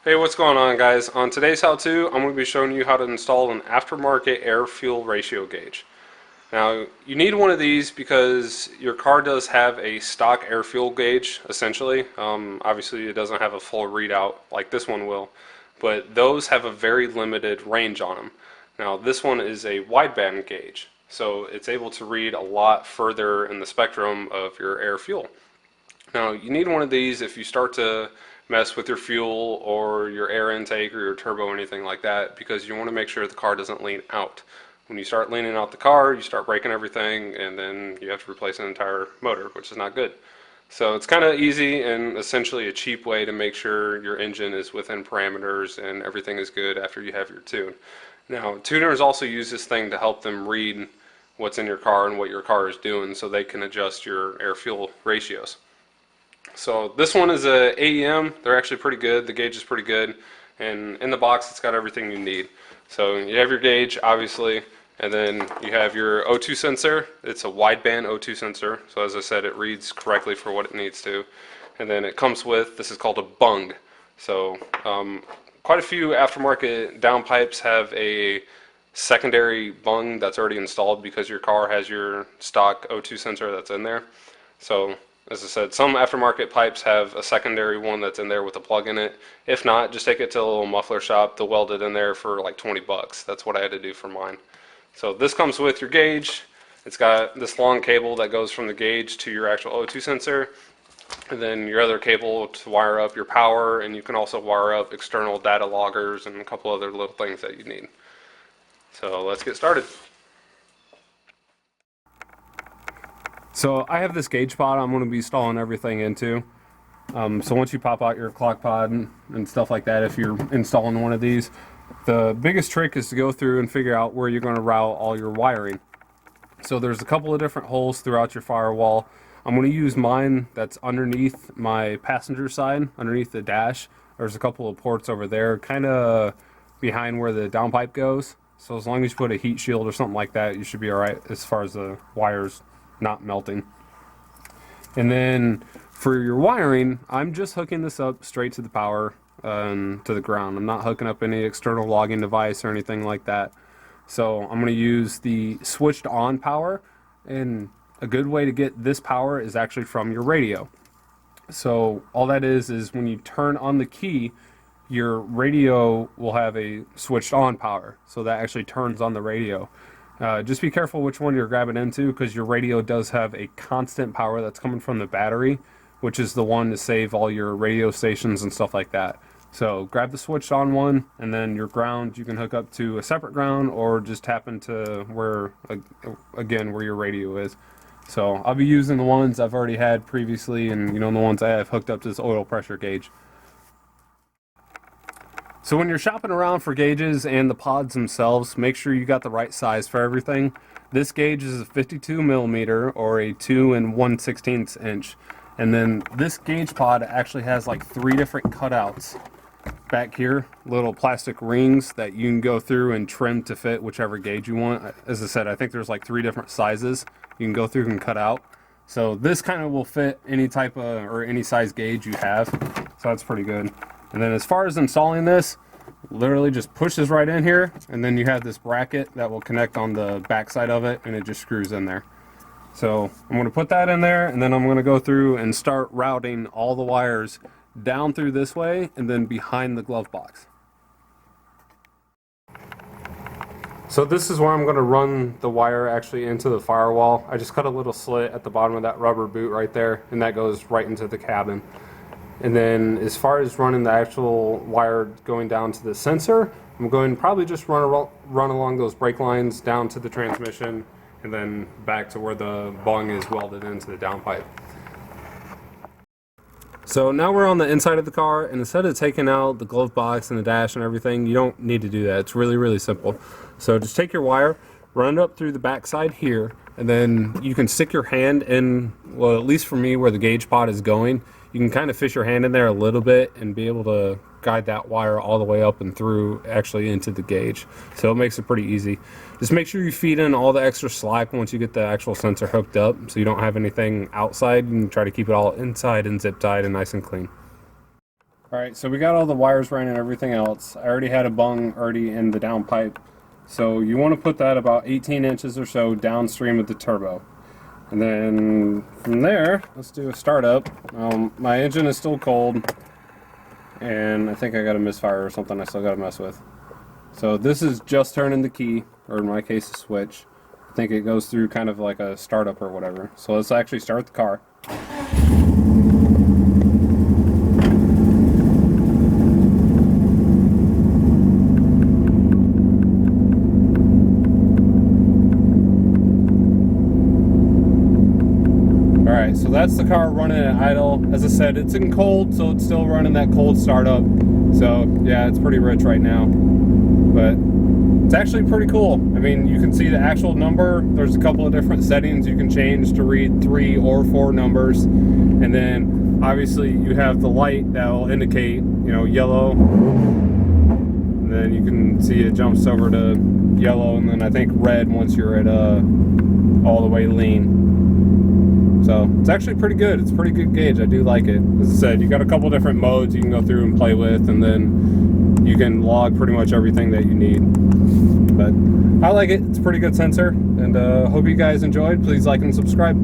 Hey, what's going on, guys? On today's how-to, I'm going to be showing you how to install an aftermarket air-fuel ratio gauge. Now, you need one of these because your car does have a stock air-fuel gauge, essentially. Obviously, it doesn't have a full readout like this one will, but those have a very limited range on them. Now, this one is a wideband gauge, so it's able to read a lot further in the spectrum of your air-fuel. Now, you need one of these if you start to mess with your fuel or your air intake or your turbo or anything like that, because you want to make sure the car doesn't lean out. When you start leaning out the car, you start breaking everything, and then you have to replace an entire motor, which is not good. So it's kind of easy and essentially a cheap way to make sure your engine is within parameters and everything is good after you have your tune. Now, tuners also use this thing to help them read what's in your car and what your car is doing so they can adjust your air-fuel ratios. So this one is a AEM. They're actually pretty good. The gauge is pretty good, and in the box it's got everything you need. So you have your gauge, obviously, and then you have your O2 sensor. It's a wideband O2 sensor, so as I said, it reads correctly for what it needs to. And then it comes with, this is called a bung. So quite a few aftermarket downpipes have a secondary bung that's already installed because your car has your stock O2 sensor that's in there. So as I said, some aftermarket pipes have a secondary one that's in there with a plug in it. If not, just take it to a little muffler shop. They'll weld it in there for like 20 bucks. That's what I had to do for mine. So this comes with your gauge. It's got this long cable that goes from the gauge to your actual O2 sensor, and then your other cable to wire up your power, and you can also wire up external data loggers and a couple other little things that you need. So let's get started. So I have this gauge pod I'm going to be installing everything into. So once you pop out your clock pod and stuff like that, if you're installing one of these, the biggest trick is to go through and figure out where you're going to route all your wiring. So there's a couple of different holes throughout your firewall. I'm going to use mine that's underneath my passenger side, underneath the dash. There's a couple of ports over there, kind of behind where the downpipe goes. So as long as you put a heat shield or something like that, you should be alright as far as the wires not melting. And then for your wiring, I'm just hooking this up straight to the power and to the ground. I'm not hooking up any external logging device or anything like that. So I'm going to use the switched on power, and a good way to get this power is actually from your radio. So all that is when you turn on the key, your radio will have a switched on power, so that actually turns on the radio. Just be careful which one you're grabbing into, because your radio does have a constant power that's coming from the battery, which is the one to save all your radio stations and stuff like that. So grab the switched on one, and then your ground you can hook up to a separate ground, or just tap into where, again, where your radio is. So I'll be using the ones I've already had previously, and the ones I have hooked up to this oil pressure gauge. So when you're shopping around for gauges and the pods themselves, make sure you got the right size for everything. This gauge is a 52 millimeter or a 2 1/16 inch. And then this gauge pod actually has like 3 different cutouts back here, little plastic rings that you can go through and trim to fit whichever gauge you want. As I said, I think there's like 3 different sizes you can go through and cut out. So this kind of will fit any type of or any size gauge you have. So that's pretty good. And then as far as installing this, literally just push this right in here, and then you have this bracket that will connect on the back side of it, and it just screws in there. So I'm going to put that in there, and then I'm going to go through and start routing all the wires down through this way and then behind the glove box. So this is where I'm going to run the wire actually into the firewall. I just cut a little slit at the bottom of that rubber boot right there, and that goes right into the cabin. And then as far as running the actual wire going down to the sensor, I'm going to probably just run along those brake lines down to the transmission, and then back to where the bung is welded into the downpipe. So now we're on the inside of the car, and instead of taking out the glove box and the dash and everything, you don't need to do that. It's really, really simple. So just take your wire, run it up through the back side here, and then you can stick your hand in, well, at least for me, where the gauge pod is going. You can kind of fish your hand in there a little bit and be able to guide that wire all the way up and through actually into the gauge. So it makes it pretty easy. Just make sure you feed in all the extra slack once you get the actual sensor hooked up, so you don't have anything outside. You can try to keep it all inside and zip tied and nice and clean. Alright, so we got all the wires running and everything else. I already had a bung already in the down pipe. So you want to put that about 18 inches or so downstream of the turbo. And then from there, let's do a startup. My engine is still cold, and I think I got a misfire or something I still got to mess with. So this is just turning the key, or in my case a switch. I think it goes through kind of like a startup or whatever. So let's actually start the car. Alright, so that's the car running at idle. As I said, it's in cold, so it's still running that cold startup. So yeah, it's pretty rich right now. But it's actually pretty cool. I mean, you can see the actual number. There's a couple of different settings you can change to read 3 or 4 numbers. And then obviously you have the light that will indicate, you know, yellow. And then you can see it jumps over to yellow, and then I think red once you're at all the way lean. So it's actually pretty good. It's a pretty good gauge. I do like it. As I said, you got a couple different modes you can go through and play with, and then you can log pretty much everything that you need. But I like it. It's a pretty good sensor, and hope you guys enjoyed. Please like and subscribe.